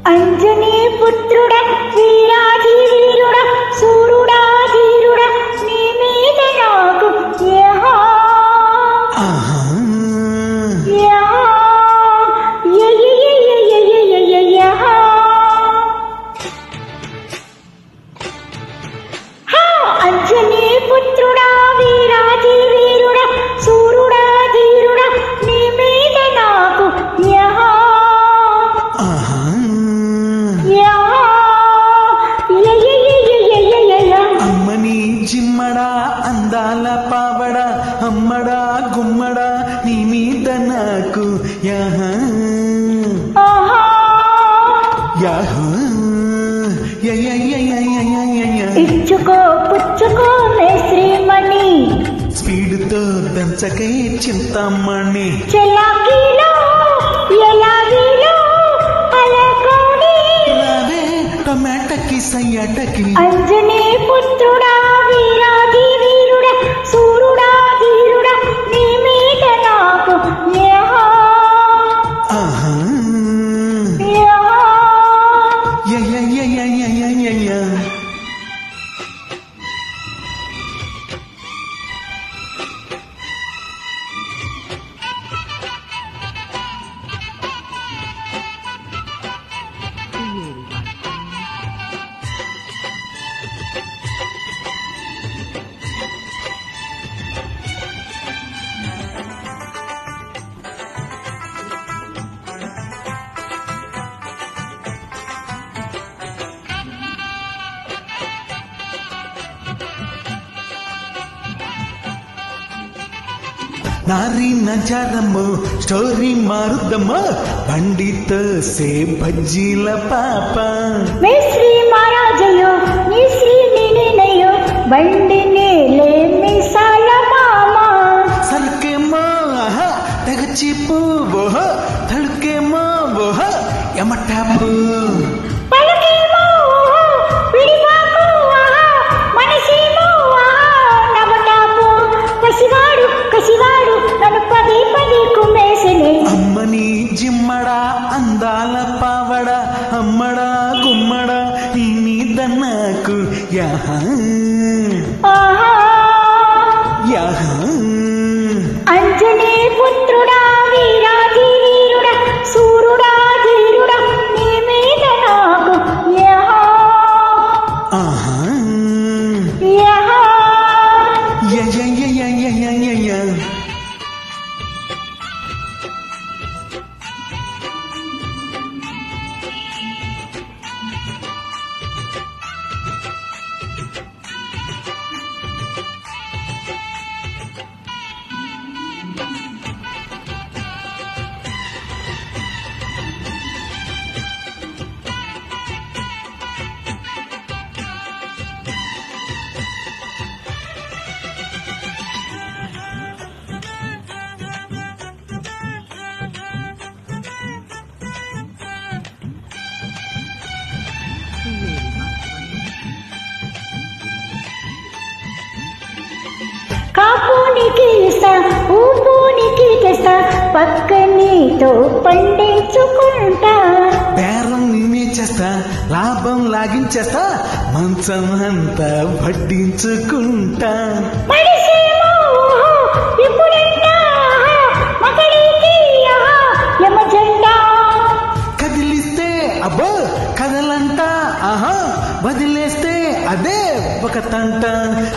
అంజనీ పుత్రుడ వీరాధి వీరుడ సూరుడా ధీరుడ నీ మీద నాకు యహా యహా యహా అంజనీ పుత్రుడా వీరాధి వీరుడ సూరుడా ధీరుడ నీ మీద నాకు యహా అమ్మని జిమ్మడా అందాల పావడా అమ్మడా గుమ్మడా నీ మీద నాకు యాహా యాహా ఇచ్చుకో పుచ్చుకో మే శ్రీమణి స్పీడుతో దంచకే చింతామణి చెలాకీలో ఎలాగీలో అలకోని రావే టమాటకి సయ్యాటకి అంజనీ పుత్రుడా వీరాధి వీరుడా సూరుడా ధీరుడా నీ మీద నాకు యహా ఆహా యహా యయ నారీ నజారమ్మో స్టోరీ మారుద్దమ్మో బండితో సే బజ్జీల పాప మే శ్రీ మహారాజయ్యో నీ శ్రీ నేనేనయ్యో బండి నేలే మిసాల మామ సరుకేమో ఆహా తెగ చీపు ఓహో తడుకేమో ఓహో ఎమటాపు పలకేమో విడిపాకు మనసేమో నవటాపు కసివాడు నన్ను పది పది కుమ్మేసనే అమ్మని జిమ్మడా అందాల పావడా అమ్మడా గుమ్మడా నీ మీద నాకు యాహా ఆహా యాహా అంజనీ పుత్రుడా వీరాధి వీరుడా సూరుడా ధీరుడా నీ మీద నాకు యహా ఆహా యహా యయ కాపునికి ఇస్తా ఊపునికి తెస్తా పక్క నీతో పండించుకుంటా బేరం నేనే చేస్తా లాభం లాగించేస్తా మంచం అంతా వడ్డించుకుంటా మడిసేమో ఇప్పుడంటా మగడికి యమజెండా కదిలిస్తే అబ్బో కదలంట ఆహా వదిలేస్తే అదే ఒక తంట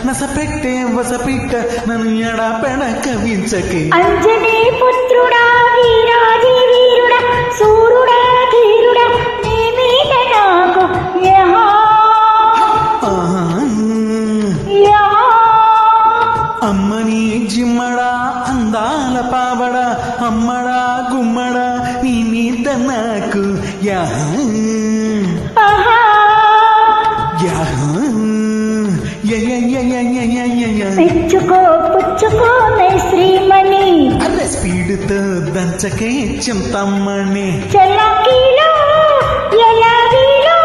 నసపెట్టే వసపిట్ట నన్ను ఎడపెడ కవించకే అంజనీ పుత్రుడా వీరాధి వీరుడా సూరుడా ధీరుడా నీ మీద నాకు యహా ఆహా యహా అమ్మని జిమ్మడా అందాల పావడా అమ్మడా గుమ్మడా నీ మీద నాకు యాహా ఆహా యాహా యయ మెచ్చుకో పుచ్చుకో మే శ్రీమణి అరే స్పీడుతో దంచకే చింతమ్మని చలాకీలో ఎలాగీలో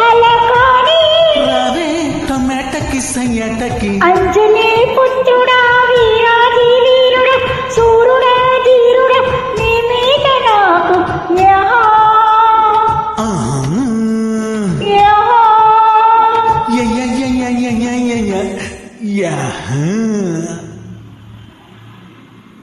అలకాని రావే టమాటకి సయ్యాటకి అంజనీ పుత్రుడా వీరాధి వీరుడా సూరుడా ధీరుడా నీ మీద నాకు యహా ఆహా యాహూ